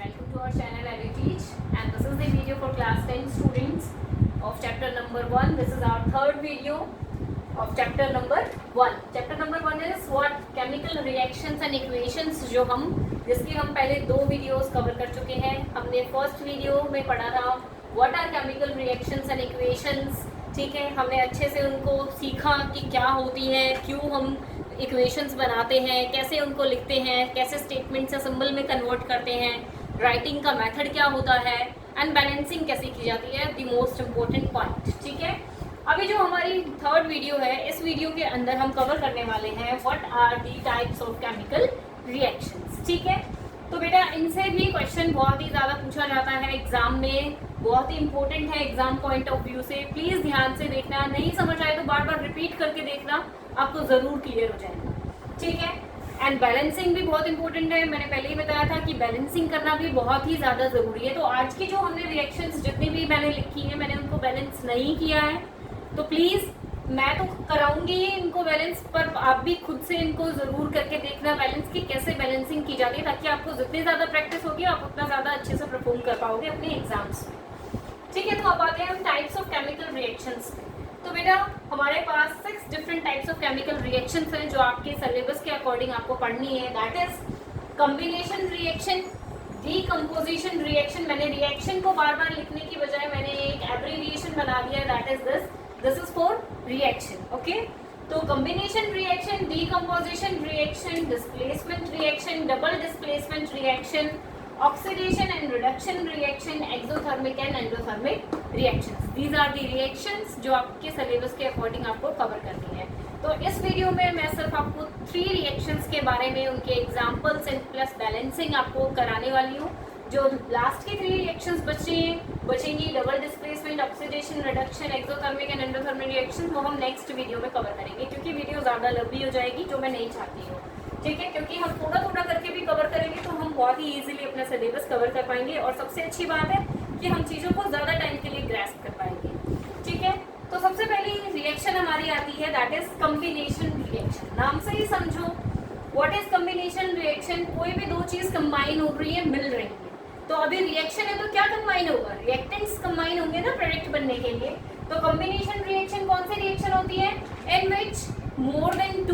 Welcome to our channel I Will Teach, and this is the video for class 10 students of chapter number 1. This is our third video of chapter number 1. Chapter number 1 is what chemical reactions and equations, जिसकी हम पहले 2 videos cover कर चुके हैं. हमने first video में पढ़ा था what are chemical reactions and equations. ठीक है, हमने अच्छे से उनको सीखा कि क्या होती है, क्यों हम इक्वेशंस बनाते हैं, कैसे उनको लिखते हैं, कैसे स्टेटमेंट से सिंबल में कन्वर्ट करते हैं, राइटिंग का मेथड क्या होता है, एंड बैलेंसिंग कैसे की जाती है, द मोस्ट इम्पोर्टेंट पॉइंट. ठीक है, अभी जो हमारी थर्ड वीडियो है, इस वीडियो के अंदर हम कवर करने वाले हैं what are the types of chemical reactions. ठीक है, तो बेटा इनसे भी क्वेश्चन बहुत ही ज़्यादा पूछा जाता है एग्जाम में, बहुत ही इंपॉर्टेंट है एग्जाम पॉइंट ऑफ व्यू से. प्लीज़ ध्यान से देखना, नहीं समझ आए तो बार बार रिपीट करके देखना, आपको ज़रूर क्लियर हो जाएगा. ठीक है, एंड बैलेंसिंग भी बहुत इंपॉर्टेंट है. मैंने पहले ही बताया था कि बैलेंसिंग करना भी बहुत ही ज़्यादा ज़रूरी है. तो आज की जो हमने रिएक्शंस जितनी भी मैंने लिखी है, मैंने उनको बैलेंस नहीं किया है. तो प्लीज़, मैं तो कराऊंगी ही इनको बैलेंस, पर आप भी खुद से इनको ज़रूर करके देखना बैलेंस की कैसे बैलेंसिंग की जाती है, ताकि आपको जितनी ज़्यादा प्रैक्टिस होगी आप उतना ज़्यादा अच्छे से परफॉर्म कर पाओगे अपने एग्जाम्स में. ठीक है, तो अब आते हैं हम टाइप्स ऑफ केमिकल रिएक्शंस पे. तो बेटा हमारे पास 6 different types of chemical reactions हैं जो आपके सिलेबस के अकॉर्डिंग आपको पढ़नी है. That is combination reaction, decomposition reaction. मैंने रिएक्शन को बार बार लिखने की बजाय मैंने एक एब्रीविएशन बना दिया, that is this is for reaction. Okay, तो combination reaction, decomposition reaction, displacement reaction, double displacement reaction, oxidation and reduction reaction, exothermic and endothermic reactions. These are the reactions जो आपके सिलेबस के अकॉर्डिंग आपको cover करनी है. तो इस video में मैं सिर्फ आपको 3 रिएक्शंस के बारे में, उनके एग्जांपल्स एंड प्लस बैलेंसिंग आपको कराने वाली हूँ. जो लास्ट की 3 रिएक्शंस बचेंगी double displacement, oxidation, reduction, exothermic and endothermic reaction, वो हम नेक्स्ट वीडियो में कवर करेंगे, क्योंकि वीडियो ज़्यादा लंबी हो जाएगी, जो मैं नहीं चाहती हूँ. ठीक है, क्योंकि हम थोड़ा थोड़ा करके भी कवर करेंगे तो हम बहुत ही इजीली अपना सिलेबस कवर कर पाएंगे, और सबसे अच्छी बात है कि हम चीज़ों को ज़्यादा टाइम के लिए ग्रैस्प कर पाएंगे. ठीक है, तो सबसे पहली रिएक्शन हमारी आती है, दैट इज कॉम्बिनेशन रिएक्शन. नाम से ही समझो व्हाट इज कॉम्बिनेशन रिएक्शन. कोई भी 2 चीज़ कंबाइन हो रही है, मिल रही है. तो अभी रिएक्शन है तो क्या कंबाइन होगा, रिएक्टेंट्स कंबाइन होंगे ना प्रोडक्ट बनने के लिए. तो कॉम्बिनेशन रिएक्शन कौन सी रिएक्शन होती है, इन विच more than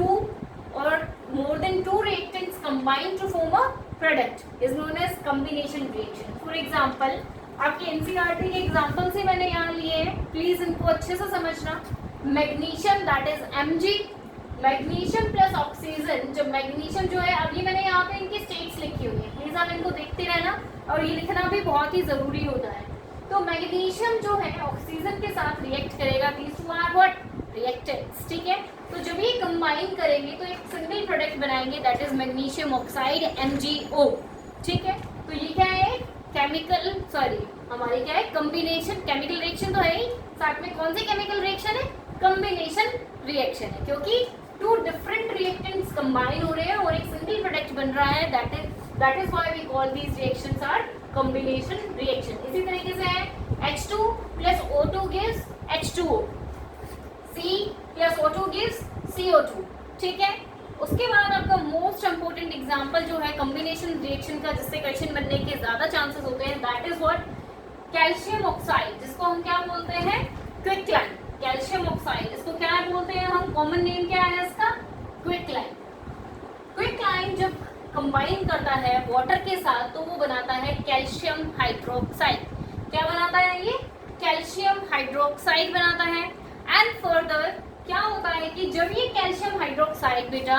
2 reactants combine to form a product is known as combination reaction. For example, आपके एनसीईआरटी के एग्जाम्पल से मैंने यहाँ लिए हैं, प्लीज इनको अच्छे से समझना. Magnesium, that is Mg, magnesium plus oxygen. जब मैग्नीशियम जो है, अभी मैंने यहाँ पे इनकी स्टेट्स लिखी हुई है, प्लीज आप इनको देखते रहना, और ये लिखना भी बहुत ही जरूरी होता है. तो मैग्नीशियम जो है ऑक्सीजन के साथ रिएक्ट करेगा, these two are what, reactants. ठीक है, तो जब ये कंबाइन करेंगे तो एक सिंगल प्रोडक्ट बनाएंगे, that is magnesium oxide MgO. ठीक है, तो ये क्या है, केमिकल, सॉरी हमारी क्या है, कॉम्बिनेशन. केमिकल रिएक्शन तो है ही, साथ में कौन सी केमिकल रिएक्शन है, कॉम्बिनेशन रिएक्शन है, क्योंकि 2 डिफरेंट रिएक्टेंट्स कंबाइन हो रहे हैं और एक सिंगल प्रोडक्ट बन रहा है. That is why we call these reactions are combination reaction. इसी तरीके से है H2 plus O2 gives H2O, C plus O2 gives CO2. ठीक है, उसके बाद आपका मोस्ट इंपोर्टेंट एग्जांपल जो है कॉम्बिनेशन रिएक्शन का, जिससे क्वेश्चन बनने के ज्यादा चांसेस होते हैं, that is what, calcium oxide, जिसको हम क्या बोलते हैं, क्विकलाइन. कैल्शियम ऑक्साइड, इसको क्या बोलते हैं हम, कॉमन नेम क्या है इसका, क्विकलाइन. क्विकलाइन जब कंबाइन करता है वाटर के साथ तो वो बनाता है कैल्शियम हाइड्रोक्साइड. क्या बनाता है ये, कैल्शियम हाइड्रोक्साइड बनाता है. एंड फर्दर क्या होता है कि जब ये कैल्शियम हाइड्रोक्साइड बेटा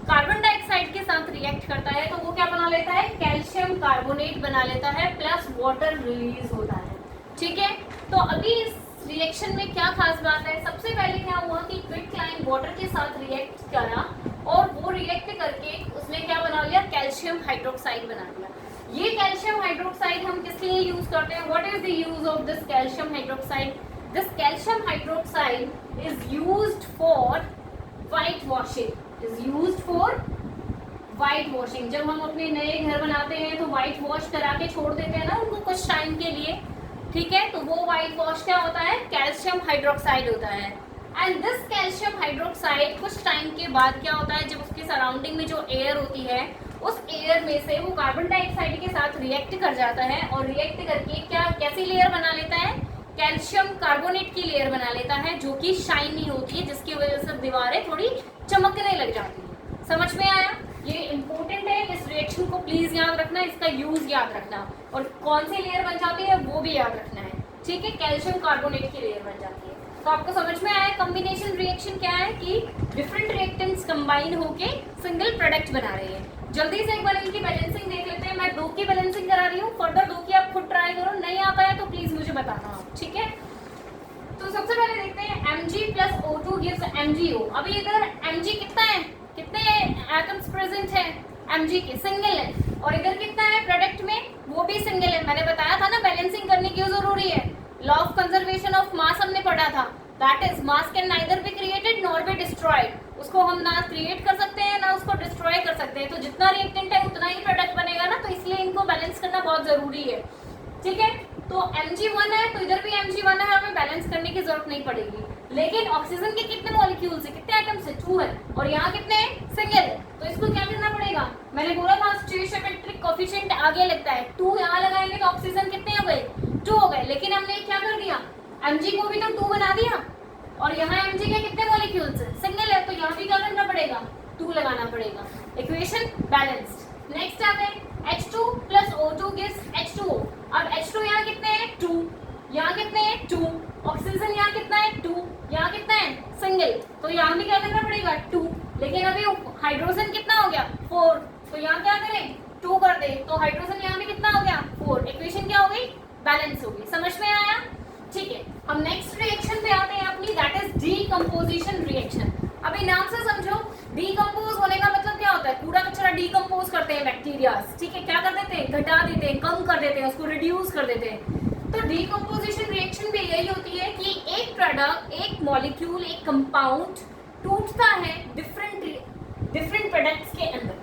कार्बन डाइऑक्साइड के साथ रिएक्ट करता है तो वो क्या बना लेता है, कैल्शियम कार्बोनेट बना लेता है, प्लस वाटर रिलीज होता है. ठीक है, तो अभी इस रिएक्शन में क्या खास बात है, सबसे पहले क्या हुआ कि क्विकलाइन वाटर के साथ रिएक्ट करा, और वो रिएक्ट करके उसने क्या बना लिया, कैल्शियम हाइड्रोक्साइड बना लिया. ये कैल्शियम हाइड्रोक्साइड हम किस लिए यूज करते हैं, what is the use of this calcium hydroxide. This calcium hydroxide is used for white washing. Is used for white washing. जब हम अपने नए घर बनाते हैं तो white wash करा के छोड़ देते हैं ना उनको कुछ टाइम के लिए. ठीक है, तो वो white wash क्या होता है, कैल्शियम हाइड्रोक्साइड होता है. एंड दिस कैल्शियम हाइड्रोक्साइड कुछ टाइम के बाद क्या होता है, जब उसके सराउंडिंग में जो एयर होती है, उस एयर में से वो कार्बन डाइऑक्साइड के रिएक्ट कर जाता है और रिएक्ट करके क्या कैसी लेयर बना लेता है, कैल्शियम कार्बोनेट की लेयर बना लेता है जो कि शाइनी होती है, जिसकी वजह से दीवारें थोड़ी चमकने लग जाती है। समझ में आया? ये इंपॉर्टेंट है, इस रिएक्शन को प्लीज याद रखना, इसका यूज याद रखना और कौन सी लेयर बन जाती है वो भी याद रखना है। ठीक है, कैल्शियम कार्बोनेट की लेयर बन जाती है। तो आपको समझ में आया कॉम्बिनेशन रिएक्शन क्या है कि डिफरेंट रिएक्टेंट्स कंबाइन होके सिंगल प्रोडक्ट बना रहे हैं। जल्दी से एक बार इनकी बैलेंसिंग देख लेते हैं। मैं 2 की बैलेंसिंग करा रही हूँ, फर्दर 2 की आप खुद ट्राई करो, नहीं आता है तो प्लीज मुझे बताना आप। ठीक है, तो सबसे पहले देखते हैं Mg plus O2 gives MgO। अभी इधर Mg कितना है, कितने एटम्स प्रेजेंट है Mg के, सिंगल है, और इधर कितना है प्रोडक्ट में, वो भी सिंगल है। मैंने बताया था ना बैलेंसिंग करनी क्यों जरूरी है, law of conservation of mass हमने पढ़ा था, that is mass can neither be created nor be destroyed. उसको हम ना क्रिएट कर सकते हैं ना उसको डिस्ट्रॉय कर सकते हैं, तो जितना रिएक्टेंट है उतना ही प्रोडक्ट बनेगा ना, तो इसलिए इनको बैलेंस करना बहुत जरूरी है। ठीक है, तो Mg1 है तो इधर भी Mg1 है, हमें बैलेंस करने की जरूरत नहीं पड़ेगी। लेकिन ऑक्सीजन के कितने मॉलिक्यूल्स है, कितने एटम्स है, 2 है, और यहाँ कितने सिंगल है, तो इसको क्या करना पड़ेगा, मैंने बोला था स्टोइचोमेट्रिक कोएफिशिएंट आगे लगता है, 2 यहाँ लगाएंगे तो ऑक्सीजन कितने हो गए, 2 हो गए। लेकिन हमने क्या कर दिया, Mg को भी तो 2 बना दिया, और यहाँ Mg के कितने मॉलिक्यूल्स है, सिंगल है, तो यहाँ भी क्या करना पड़ेगा, 2 लगाना पड़ेगा। Equation balanced. नेक्स्ट आते हैं H2 plus O2 gives H2O। अब H2 यहाँ कितने हैं, 2, यहाँ कितने हैं, 2, ऑक्सीजन यहाँ कितना है, 2, यहाँ कितना है, सिंगल, तो यहाँ भी क्या करना पड़ेगा, 2। लेकिन अभी हाइड्रोजन कितना हो गया, 4, तो यहाँ क्या करें, 2 कर दे, तो हाइड्रोजन यहाँ भी कितना हो गया, 4। इक्वेशन क्या हो गई, बैलेंस हो गई। समझ में आया? ठीक है, हम नेक्स्ट रिएक्शन पे आते हैं अपनी, दैट इज डीकंपोजिशन रिएक्शन। अभी नाम से समझो, डीकंपोज होने का मतलब क्या होता है, कूड़ा कचरा डीकंपोज करते हैं बैक्टीरियाज। ठीक है, क्या कर देते हैं, घटा देते हैं, कम कर देते हैं, उसको रिड्यूस कर देते हैं। तो डीकंपोजिशन रिएक्शन भी यही होती है कि एक प्रोडक्ट, एक मॉलिक्यूल, एक कंपाउंड टूटता है डिफरेंट प्रोडक्ट्स के अंदर।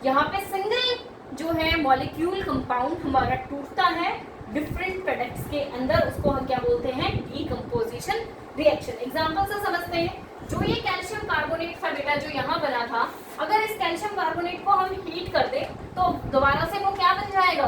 यहाँ पे सिंगल जो है मॉलिक्यूल कंपाउंड हमारा टूटता है डिफरेंट प्रोडक्ट्स के अंदर, उसको हम क्या बोलते हैं, डीकंपोजिशन रिएक्शन। एग्जांपल से समझते हैं, जो ये कैल्शियम कार्बोनेट था बेटा जो यहाँ बना था, अगर इस कैल्शियम कार्बोनेट को हम हीट कर दे तो दोबारा से वो क्या बन जाएगा,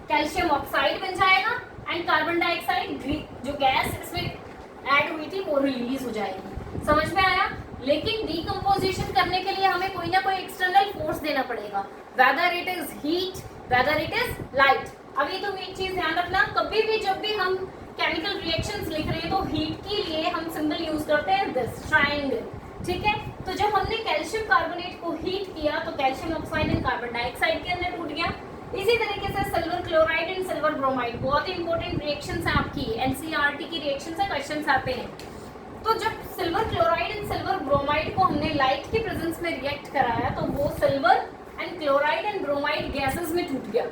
कैल्शियम ऑक्साइड बन जाएगा, एंड कार्बन डाइऑक्साइड जो गैस इसमें ऐड हुई थी वो रिलीज हो जाएगी। समझ में आया? लेकिन डीकंपोजिशन करने के लिए हमें कोई ना कोई एक्सटर्नल फोर्स देना पड़ेगा, whether it is heat, whether it is light. अभी तुम एक चीज ध्यान रखना, कभी भी जब भी हम केमिकल रिएक्शंस लिख रहे हैं तो हीट के लिए हम सिंबल यूज करते हैं दिस, ट्रायंगल। ठीक है, तो जब हमने कैल्शियम कार्बोनेट को हीट किया तो calcium oxide and carbon dioxide के अंदर टूट गया। इसी तरीके से silver chloride and silver bromide, बहुत ही इंपॉर्टेंट रिएक्शंस है आपकी, एनसीईआरटी की रिएक्शन से क्वेश्चंस आते हैं। तो जब silver chloride and silver bromide को हमने लाइट के प्रेजेंस में रिएक्ट कराया तो वो silver and chloride and bromide gases में टूट गया,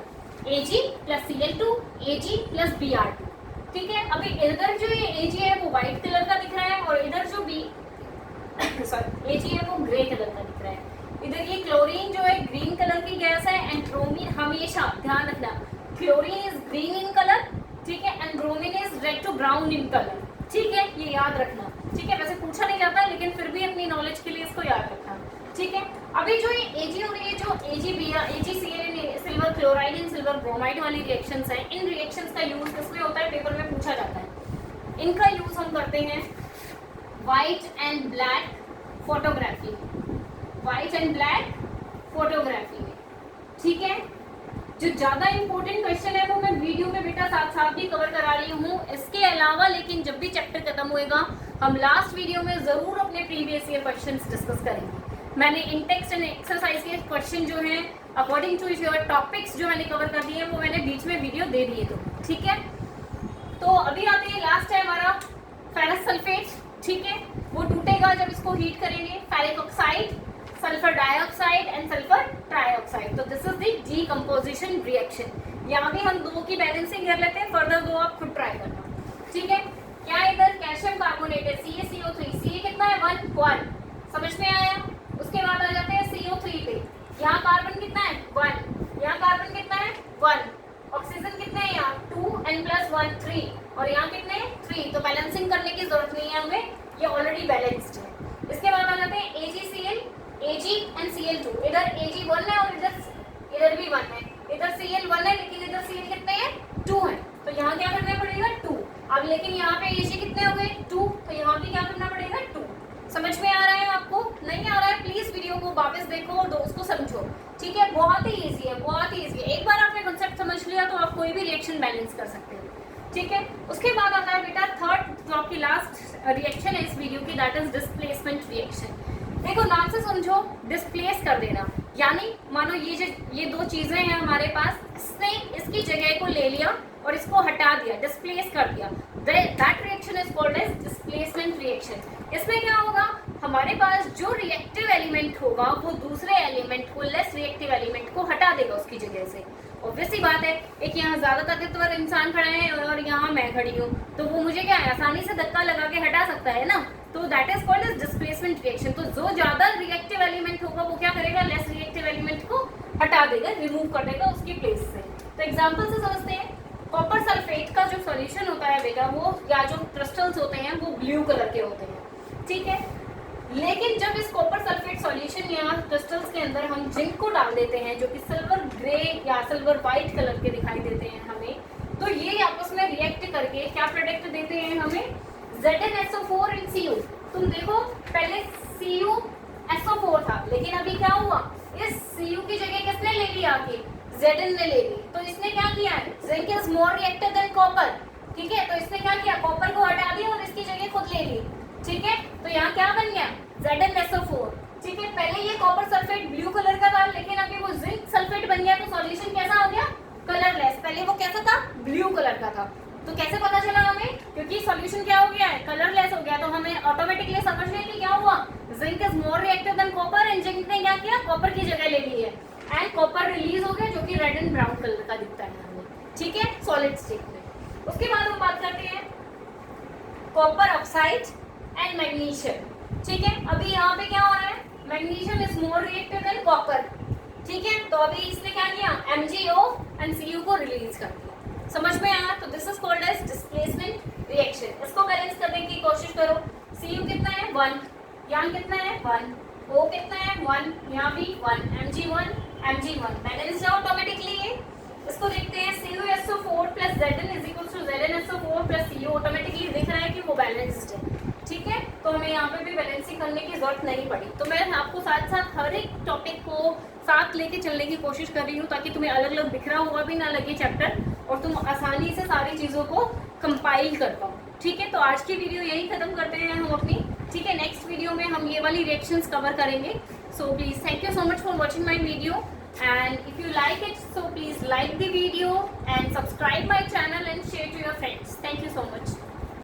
Ag plus Cl2, Ag plus Br2। ठीक है, अभी इधर जो ये Ag है वो व्हाइट कलर का दिख रहा है और इधर जो Ag है वो ग्रे कलर का दिख रहा है। इधर ये क्लोरीन जो है ग्रीन कलर की गैस है, एंड ब्रोमीन, हमेशा ध्यान रखना, chlorine is green in colour, ठीक है, and bromine is red to brown in colour. ठीक है, ये याद रखना। ठीक है, वैसे पूछा नहीं जाता है लेकिन फिर भी अपनी नॉलेज के लिए इसको याद रखना। ठीक है, अभी जो ये Ag और ये जो AgCl silver chloride and silver bromide वाली रिएक्शंस हैं, इन रिएक्शंस का यूज किसमें होता है, पेपर में पूछा जाता है। इनका यूज हम करते हैं white and black photography, white and black photography में। ठीक है, जो ज्यादा इंपॉर्टेंट क्वेश्चन है वो मैं वीडियो में बेटा साथ साथ भी कवर करा रही हूँ। इसके अलावा लेकिन जब भी चैप्टर खत्म होएगा हम लास्ट वीडियो में जरूर अपने प्रीवियस ईयर क्वेश्चंस डिस्कस करेंगे। मैंने इन टेक्स्ट एंड एक्सरसाइज के क्वेश्चन जो हैं अकॉर्डिंग टू योर टॉपिक्स जो मैंने कवर कर दिए वो मैंने बीच में वीडियो दे दिए। तो ठीक है, तो अभी आते हैं, लास्ट है हमारा फेरस सल्फेट। ठीक है, वो टूटेगा जब इसको हीट करेंगे, ferric oxide, sulphur dioxide and sulphur trioxide. तो this is the decomposition reaction. यहाँ भी हम 2 की बैलेंसिंग कर लेते हैं, फर्दर 2 आप खुद ट्राई करना। ठीक है, क्या इधर कैल्शियम कार्बोनेट है CaCO3, Ca कितना है 1, समझ में आया। उसके बाद आ जाते हैं CO3 पे, यहाँ कार्बन कितना है 1, यहाँ कार्बन कितना है 1, ऑक्सीजन कितने हैं यहाँ 2 n + 1 3, और यहाँ कितने 3। तो बैलेंसिंग करने की जरूरत नहीं है हमें, ये ऑलरेडी बैलेंस्ड है। इसके बाद आ जाते हैं AgCl, Ag एंड Cl2। इधर Ag 1 है और इधर भी 1 है, इधर Cl1 है लेकिन इधर Cl कितने हैं 2 है, तो यहाँ क्या करना पड़ेगा 2। अब लेकिन यहाँ पे Ag कितने हो गए 2, तो यहाँ पे क्या करना पड़ेगा 2। समझ में आ रहा है आपको? नहीं आ रहा है प्लीज वीडियो को वापस देखो और उसको समझो, ठीक है? बहुत ही इजी है, बहुत ही इजी है। एक बार आपने कॉन्सेप्ट समझ लिया तो आप कोई भी रिएक्शन बैलेंस कर सकते हो, ठीक है? उसके बाद आता है बेटा थर्ड, जो आपकी लास्ट रिएक्शन है इस वीडियो की, दैट इज डिस्प्लेसमेंट रिएक्शन। देखो नाम से समझो, डिस्प्लेस कर देना, यानी मानो ये दो चीजें हैं हमारे पास, इसने इसकी जगह को ले लिया और इसको हटा दिया, डिस्प्लेस कर दिया, that reaction is called as displacement reaction. इसमें क्या होगा, हमारे पास जो रिएक्टिव एलिमेंट होगा वो दूसरे एलिमेंट को, लेस रिएक्टिव एलिमेंट को हटा देगा उसकी जगह से। ऑब्वियस सी बात है, एक यहाँ ज्यादा ताकतवर इंसान खड़ा है और यहाँ मैं खड़ी हूँ, तो वो मुझे क्या है आसानी से धक्का लगा के हटा सकता है ना, तो that is called as displacement reaction. तो जो ज्यादा रिएक्टिव एलिमेंट होगा वो क्या करेगा, लेस रिएक्टिव एलिमेंट को हटा देगा, रिमूव कर देगा उसकी प्लेस से। तो एग्जाम्पल से समझते हैं, कॉपर सल्फेट का जो सॉल्यूशन होता है बेटा, वो या जो क्रिस्टल्स होते हैं वो ब्लू कलर के होते हैं, ठीक है? लेकिन जब इस कॉपर सल्फेट सॉल्यूशन या क्रिस्टल्स के अंदर हम जिंक को डाल देते हैं, जो कि सिल्वर ग्रे या सिल्वर व्हाइट कलर के दिखाई देते हैं हमें, तो ये आपस में रिएक्ट करके क्या प्रोडक्ट देते हैं हमें, ZnSO4 and Cu। तुम देखो पहले CuSO4 था, लेकिन अभी क्या हुआ, इस Cu की जगह किसने ले लिया आके, Zn ने ले ली। तो इसने क्या किया है, zinc is more reactive than copper, ठीक है? तो इसने क्या किया, कॉपर को हटा दिया और इसकी जगह खुद ले ली, ठीक है? तो यहाँ क्या बन गया, ZnSO4, ठीक है? पहले ये कॉपर सल्फेट ब्लू कलर का था, लेकिन अभी वो जिंक सल्फेट बन गया, तो सॉल्यूशन कैसा हो गया, कलरलेस। पहले वो कैसा था, ब्लू कलर का था। तो कैसे पता चला हमें, क्योंकि सॉल्यूशन क्या हो गया है, कलरलेस हो गया, तो हमें ऑटोमेटिकली समझ में कि क्या हुआ, zinc is more reactive than copper and zinc ने क्या किया, कॉपर की जगह ले ली है एंड कॉपर रिलीज हो गया, जो कि रेड एंड ब्राउन कलर का दिखता है हमें, ठीक है, सॉलिड स्टेट में। उसके बाद हम बात करते हैं कॉपर ऑक्साइड एंड मैग्नीशियम, ठीक है? अभी यहाँ पे क्या हो रहा है, magnesium is more reactive than copper, ठीक है? तो अभी इसने क्या किया, MgO एंड Cu को रिलीज कर दिया। समझ में आया? तो this is called as displacement reaction. इसको बैलेंस करने की कोशिश करो, Cu कितना है 1, यहाँ कितना है 1, O कितना है 1, यहाँ भी 1, Mg1 बैलेंस है ऑटोमेटिकली ये। इसको देखते हैं, CuSO4 plus Zn is equal to ZnSO4 plus Cu, automatically दिख रहा है कि वो बैलेंस्ड है, ठीक है? तो हमें यहाँ पे भी बैलेंसिंग करने की जरूरत नहीं पड़ी। तो मैं आपको साथ साथ हर एक टॉपिक को साथ लेके चलने की कोशिश कर रही हूँ, ताकि तुम्हें अलग अलग बिखरा हुआ भी ना लगे चैप्टर और तुम आसानी से सारी चीज़ों को कंपाइल कर पाओ, ठीक है? तो आज की वीडियो यही खत्म करते हैं हम अपनी, ठीक है? नेक्स्ट वीडियो में हम ये वाली रिएक्शंस कवर करेंगे। So please thank you so much for watching my video, and if you like it, so please like the video and subscribe my channel and share to your friends.